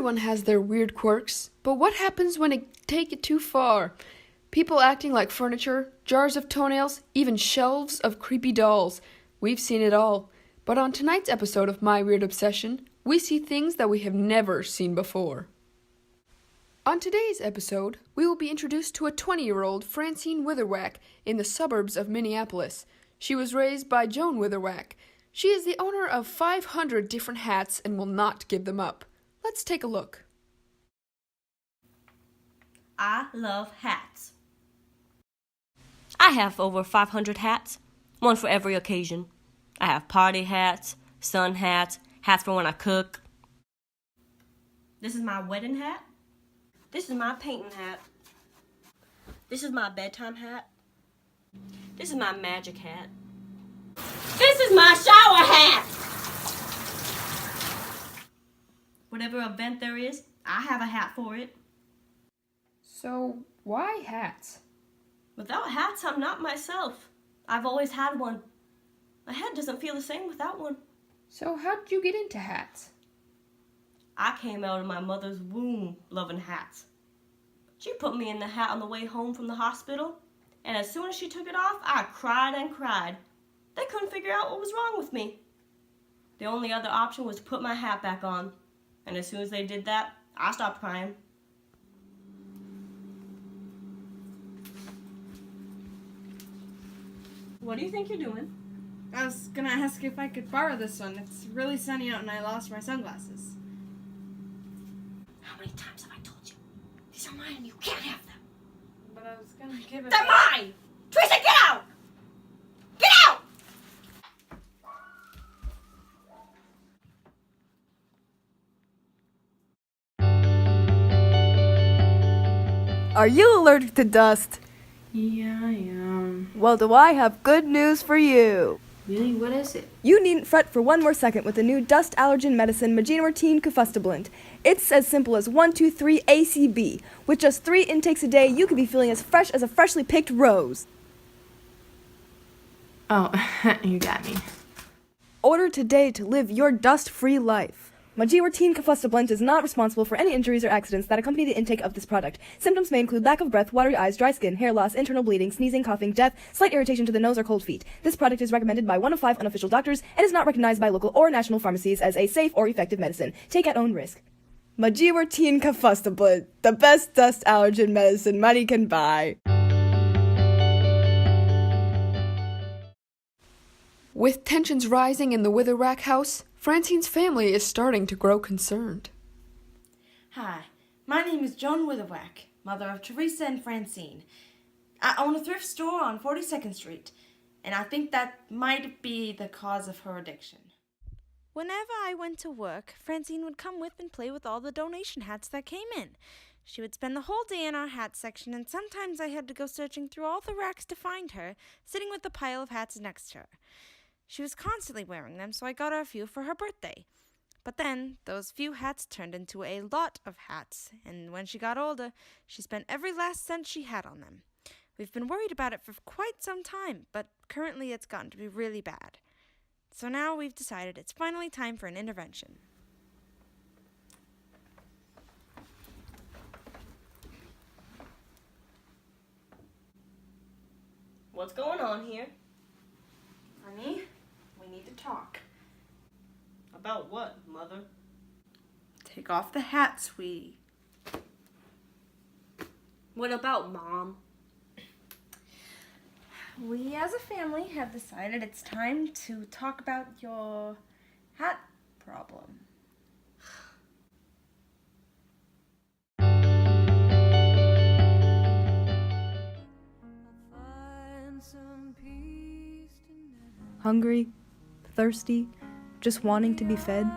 Everyone has their weird quirks, but what happens when they take it too far? People acting like furniture, jars of toenails, even shelves of creepy dolls. We've seen it all. But on tonight's episode of My Weird Obsession, we see things that we have never seen before. On today's episode, we will be introduced to a 20-year-old Francine Witherwack in the suburbs of Minneapolis. She was raised by Joan Witherwack. She is the owner of 500 different hats and will not give them up. Let's take a look. I love hats. I have over 500 hats, one for every occasion. I have party hats, sun hats, hats for when I cook. This is my wedding hat. This is my painting hat. This is my bedtime hat. This is my magic hat. This is my shower hat! Whatever event there is, I have a hat for it. So, why hats? Without hats, I'm not myself. I've always had one. My head doesn't feel the same without one. So, how did you get into hats? I came out of my mother's womb loving hats. She put me in the hat on the way home from the hospital, and as soon as she took it off, I cried and cried. They couldn't figure out what was wrong with me. The only other option was to put my hat back on, and as soon as they did that, I stopped crying. What do you think you're doing? I was gonna ask if I could borrow this one. It's really sunny out and I lost my sunglasses. How many times have I told you? These are mine and you can't have them. But I was gonna give it... They're mine! Teresa, get out! Get out! Are you allergic to dust? Yeah, I am. Well, do I have good news for you. Really? What is it? You needn't fret for one more second with the new dust allergen medicine Magginortine Cufustablint. It's as simple as 1, 2, 3 ACB. With just 3 intakes a day, you could be feeling as fresh as a freshly picked rose. Oh, you got me. Order today to live your dust-free life. Magginortine Cufustablint is not responsible for any injuries or accidents that accompany the intake of this product. Symptoms may include lack of breath, watery eyes, dry skin, hair loss, internal bleeding, sneezing, coughing, death, slight irritation to the nose or cold feet. This product is recommended by 1 of 5 unofficial doctors and is not recognized by local or national pharmacies as a safe or effective medicine. Take at own risk. Magginortine Cufustablint, the best dust allergen medicine money can buy. With tensions rising in the Witherwack house, Francine's family is starting to grow concerned. Hi, my name is Joan Witherwack, mother of Teresa and Francine. I own a thrift store on 42nd Street, and I think that might be the cause of her addiction. Whenever I went to work, Francine would come with and play with all the donation hats that came in. She would spend the whole day in our hat section, and sometimes I had to go searching through all the racks to find her, sitting with a pile of hats next to her. She was constantly wearing them, so I got her a few for her birthday. But then, those few hats turned into a lot of hats, and when she got older, she spent every last cent she had on them. We've been worried about it for quite some time, but currently it's gotten to be really bad. So now we've decided it's finally time for an intervention. What's going on here? Honey, we need to talk. About what, Mother? Take off the hat, sweetie. What about, Mom? We as a family have decided it's time to talk about your hat problem. Hungry, thirsty, just wanting to be fed.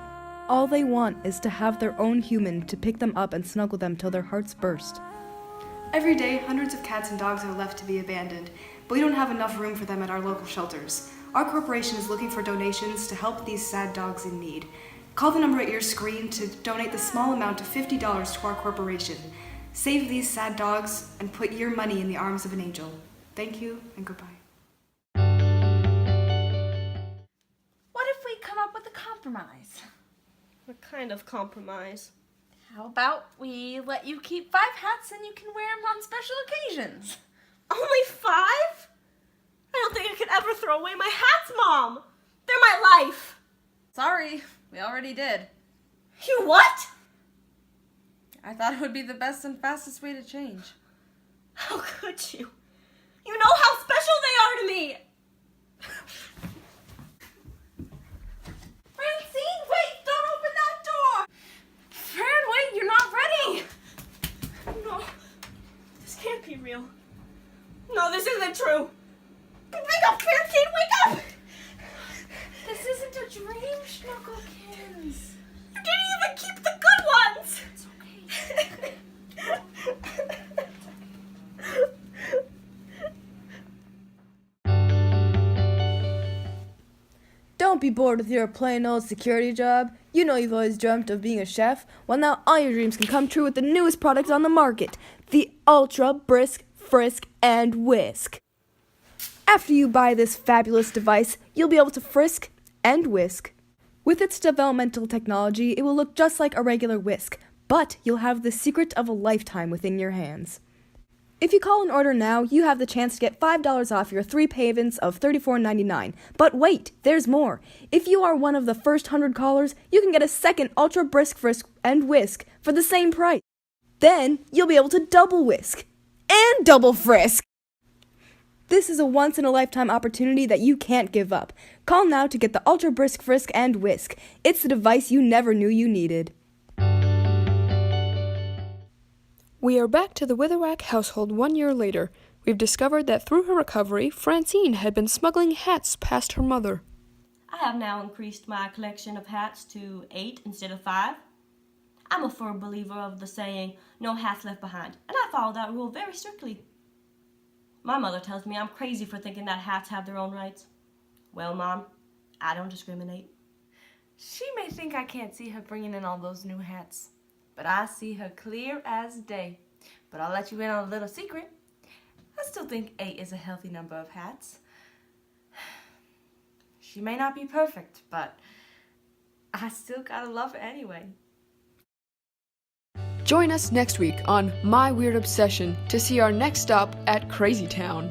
All they want is to have their own human to pick them up and snuggle them till their hearts burst. Every day, hundreds of cats and dogs are left to be abandoned, but we don't have enough room for them at our local shelters. Our corporation is looking for donations to help these sad dogs in need. Call the number at your screen to donate the small amount of $50 to our corporation. Save these sad dogs and put your money in the arms of an angel. Thank you and goodbye. What if we come up with a compromise? What kind of compromise? How about we let you keep 5 hats and you can wear them on special occasions? Only 5? I don't think I could ever throw away my hats, Mom. They're my life. Sorry, we already did. You what? I thought it would be the best and fastest way to change. How could you? You know how special they are to me. Francine, wait! Don't open that door! Fran, wait! You're not ready! No, this can't be real. No, this isn't true. Wake up, Francine! Wake up! This isn't a dream, Schnuckelkins. You didn't even keep the good ones. It's okay. Don't be bored with your plain old security job. You know you've always dreamt of being a chef. Well, now all your dreams can come true with the newest product on the market, the Ultra Brisk Frisk and Whisk. After you buy this fabulous device, you'll be able to frisk and whisk. With its developmental technology, it will look just like a regular whisk, but you'll have the secret of a lifetime within your hands. If you call an order now, you have the chance to get $5 off your 3 payments of $34.99. But wait, there's more. If you are one of the first 100 callers, you can get a second Ultra Brisk Frisk and Whisk for the same price. Then you'll be able to double whisk and double frisk. This is a once-in-a-lifetime opportunity that you can't give up. Call now to get the Ultra Brisk Frisk and Whisk. It's the device you never knew you needed. We are back to the Witherwack household 1 year later. We've discovered that through her recovery, Francine had been smuggling hats past her mother. I have now increased my collection of hats to 8 instead of 5. I'm a firm believer of the saying, no hats left behind, and I follow that rule very strictly. My mother tells me I'm crazy for thinking that hats have their own rights. Well, Mom, I don't discriminate. She may think I can't see her bringing in all those new hats, but I see her clear as day. But I'll let you in on a little secret. I still think 8 is a healthy number of hats. She may not be perfect, but I still gotta love her anyway. Join us next week on My Weird Obsession to see our next stop at Crazy Town.